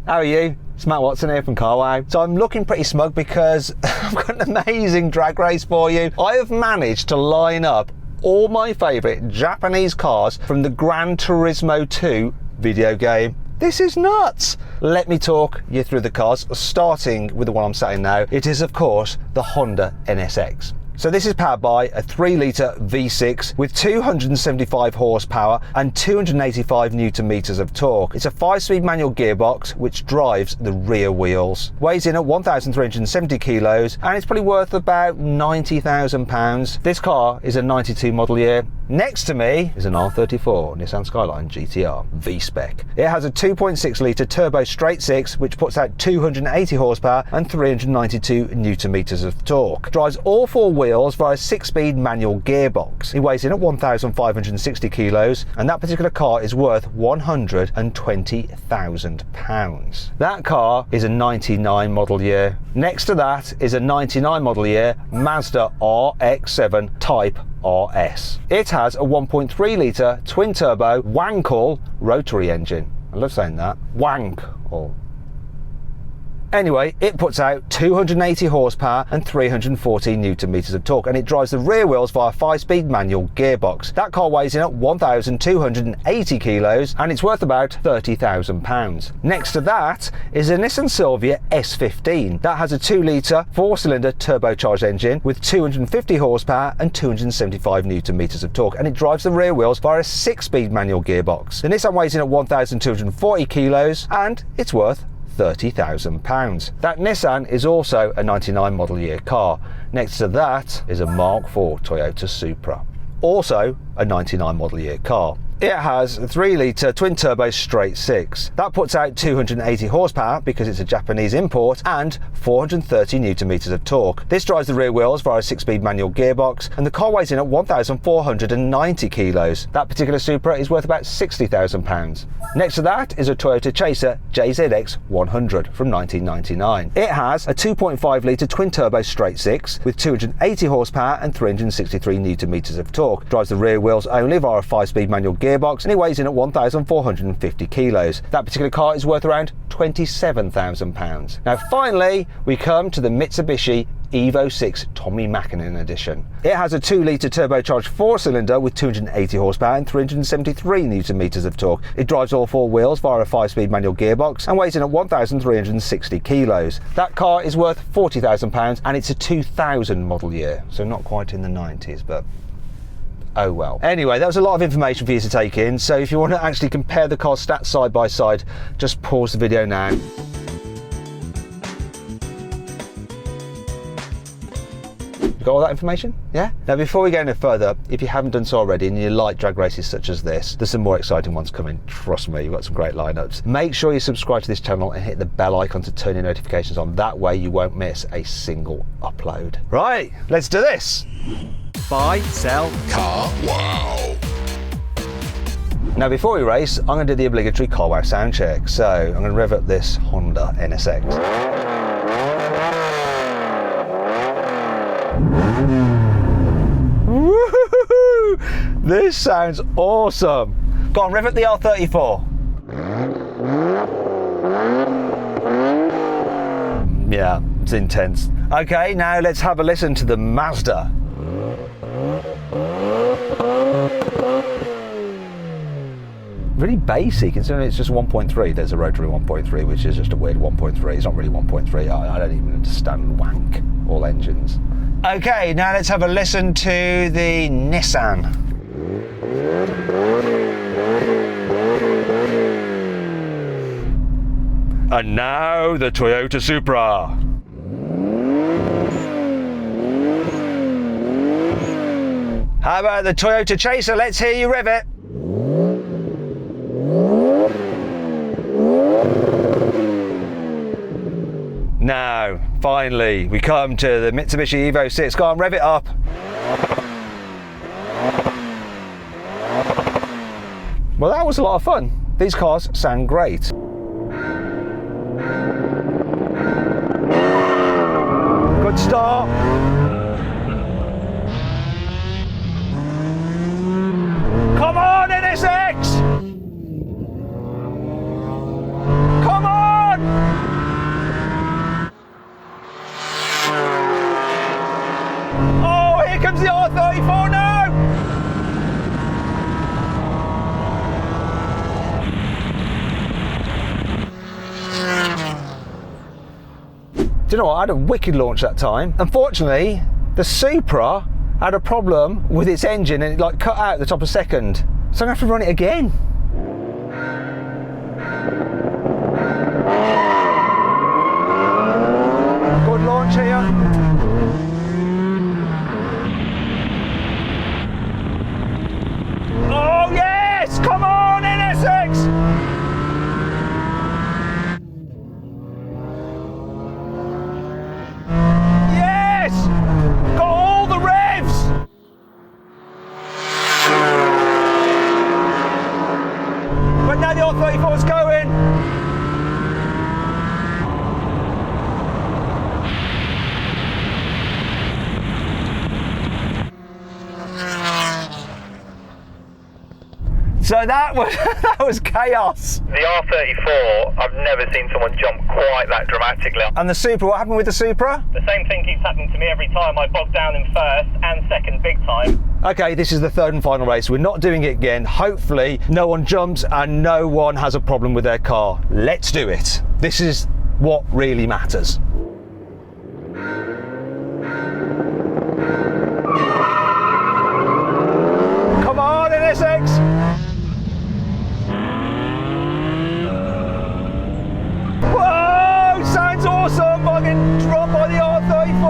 How are you? It's Matt Watson here from CarWow. So I'm looking pretty smug because I've got an amazing drag race for you. I have managed to line up all my favourite Japanese cars from the Gran Turismo 2 video game. This is nuts! Let me talk you through the cars, starting with the one I'm sat in now. It is, of course, the Honda NSX. So this is powered by a 3-litre V6 with 275 horsepower and 285 newton meters of torque. It's a 5-speed manual gearbox which drives the rear wheels. Weighs in at 1,370 kilos and it's probably worth about £90,000. This car is a 92 model year. Next to me is an R34 Nissan Skyline GTR V-Spec. It has a 2.6 litre turbo straight 6 which puts out 280 horsepower and 392 newton meters of torque. Drives all 4 wheels via a 6-speed manual gearbox. It weighs in at 1,560 kilos and that particular car is worth £120,000. That car is a 99 model year. Next to that is a 99 model year Mazda RX-7 Type RS. It has a 1.3 litre twin turbo Wankel rotary engine. I love saying that. Wankel. Anyway, it puts out 280 horsepower and 314 newton meters of torque and it drives the rear wheels via a 5-speed manual gearbox. That car weighs in at 1,280 kilos and it's worth about £30,000. Next to that is a Nissan Silvia S15. That has a 2-litre 4-cylinder turbocharged engine with 250 horsepower and 275 newton meters of torque and it drives the rear wheels via a 6-speed manual gearbox. The Nissan weighs in at 1,240 kilos and it's worth £30,000. That Nissan is also a 99 model year car. Next to that is a Mark IV Toyota Supra, also a 99 model year car. It has a 3-litre twin turbo straight 6. That puts out 280 horsepower because it's a Japanese import and 430 newton meters of torque. This drives the rear wheels via a 6-speed manual gearbox and the car weighs in at 1,490 kilos. That particular Supra is worth about £60,000. Next to that is a Toyota Chaser JZX 100 from 1999. It has a 2.5 litre twin turbo straight 6 with 280 horsepower and 363 newton meters of torque. Drives the rear wheels only via a 5-speed manual gearbox and it weighs in at 1,450 kilos. That particular car is worth around £27,000. Now finally we come to the Mitsubishi Evo 6 Tommy Mackinnon edition. It has a 2-litre turbocharged 4-cylinder with 280 horsepower and 373 newton meters of torque. It drives all 4 wheels via a 5-speed manual gearbox and weighs in at 1,360 kilos. That car is worth £40,000 and it's a 2000 model year, so not quite in the 90s, but oh well. Anyway, that was a lot of information for you to take in, so if you want to actually compare the car stats side by side, just pause the video now. You got all that information? Yeah? Now before we go any further, if you haven't done so already and you like drag races such as this, there's some more exciting ones coming, trust me, you've got some great lineups. Make sure you subscribe to this channel and hit the bell icon to turn your notifications on, that way you won't miss a single upload. Right, let's do this! Buy, sell, car, wow! Now before we race, I'm going to do the obligatory CarWow sound check, so I'm going to rev up this Honda NSX. Woo-hoo-hoo-hoo! This sounds awesome! Go on, rev up the R34. Yeah, it's intense. Okay, now let's have a listen to the Mazda. Really bassy considering it's just 1.3. There's a rotary 1.3 which is just a weird 1.3. It's not really 1.3. I don't even understand wank all engines. Okay, now let's have a listen to the Nissan. And now the Toyota Supra. How about the Toyota Chaser? Let's hear you rev it. Now, finally, we come to the Mitsubishi Evo 6. Go on, rev it up. Well, that was a lot of fun. These cars sound great. Good start. Come on, NSX! Come on! Do you know what? I had a wicked launch that time. Unfortunately, the Supra had a problem with its engine and it like cut out the top of second. So I'm gonna have to run it again. Good launch here. Oh yes! Come on, NSX! Yes! Got all the revs! But now the R34 is going. So that was chaos. The R34, I've never seen someone jump quite that dramatically. And the Supra, what happened with the Supra? The same thing keeps happening to me every time. I bog down in first and second big time. Okay, this is the third and final race. We're not doing it again. Hopefully no one jumps and no one has a problem with their car. Let's do it. This is what really matters. Come on, NSX! Whoa! Sounds awesome! I'm getting dropped by the R34.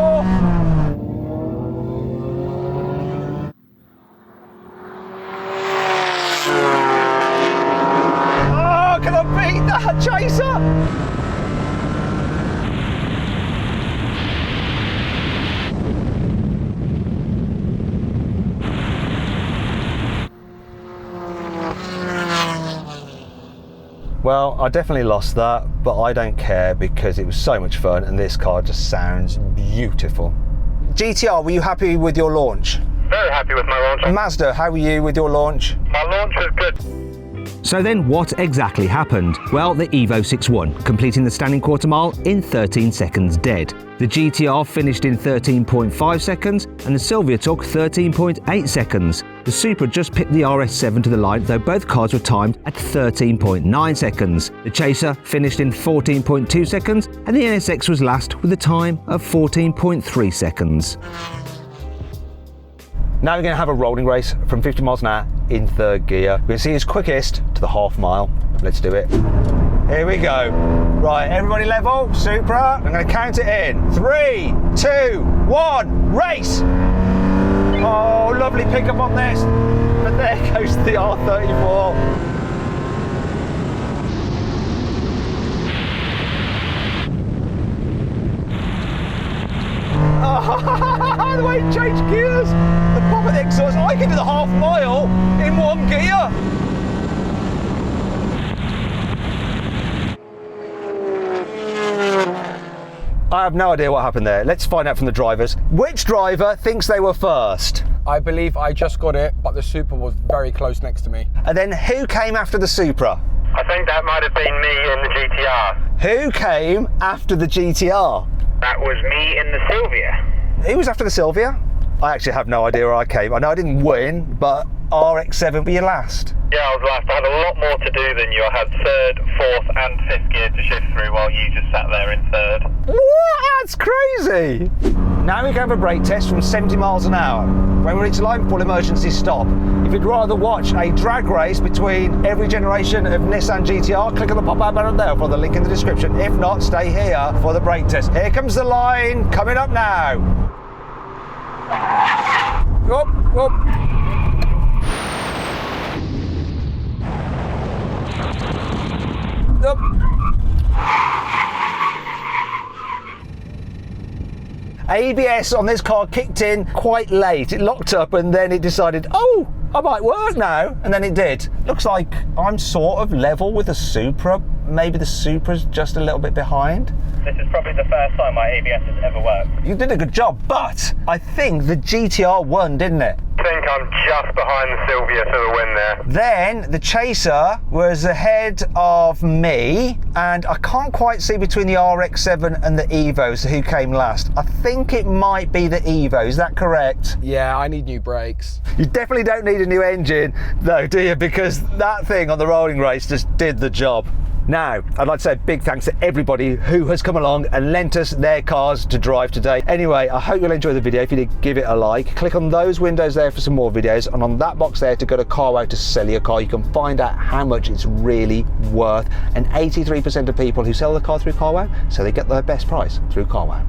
Oh, can I beat that chaser? Well, I definitely lost that, but I don't care because it was so much fun and this car just sounds beautiful. GTR, were you happy with your launch? Very happy with my launch. Mazda, how were you with your launch? My launch was good. So then what exactly happened? Well, the Evo 6 won, completing the standing quarter mile in 13 seconds dead. The GTR finished in 13.5 seconds and the Sylvia took 13.8 seconds. The Supra just picked the RS7 to the line, though both cars were timed at 13.9 seconds. The Chaser finished in 14.2 seconds and the NSX was last with a time of 14.3 seconds. Now we're going to have a rolling race from 50 miles an hour in third gear. We're going to see who's quickest to the half mile. Let's do it. Here we go. Right, everybody level, Supra. I'm going to count it in. 3, 2, 1, race! Oh, lovely pickup on this. But there goes the R34. Oh, the way it changed gears, the pop of the exhaust. I can do the half mile in one gear. I have no idea what happened there. Let's find out from the drivers. Which driver thinks they were first? I believe I just got it, but the Supra was very close next to me. And then who came after the Supra? I think that might have been me in the GTR. Who came after the GTR? That was me in the Sylvia. Who was after the Sylvia? I actually have no idea where I came. I know I didn't win, but RX7 were you last? Yeah, I was last. I had a lot more to do than you. I had third, fourth and fifth gear to shift through while you just sat there in third. What? That's crazy! Now we can have a brake test from 70 miles an hour. When we reach line, full emergency stop. If you'd rather watch a drag race between every generation of Nissan GTR, click on the pop-out banner there for the link in the description. If not, stay here for the brake test. Here comes the line, coming up now. Whoop, whoop. Up. ABS on this car kicked in quite late. It locked up and then it decided, oh, I might work now. And then it did. Looks like I'm sort of level with the Supra. Maybe the Supra's just a little bit behind. This is probably the first time my ABS has ever worked. You did a good job, but I think the GTR won, didn't it? I think I'm just behind the Sylvia to the win there. Then the Chaser was ahead of me, and I can't quite see between the RX7 and the Evos who came last. I think it might be the Evo, is that correct? Yeah, I need new brakes. You definitely don't need a new engine though, do you? Because that thing on the rolling race just did the job. Now, I'd like to say a big thanks to everybody who has come along and lent us their cars to drive today. Anyway, I hope you'll enjoy the video. If you did, give it a like. Click on those windows there for some more videos, and on that box there to go to CarWow to sell your car. You can find out how much it's really worth, and 83% of people who sell the car through CarWow, so they get their best price through CarWow.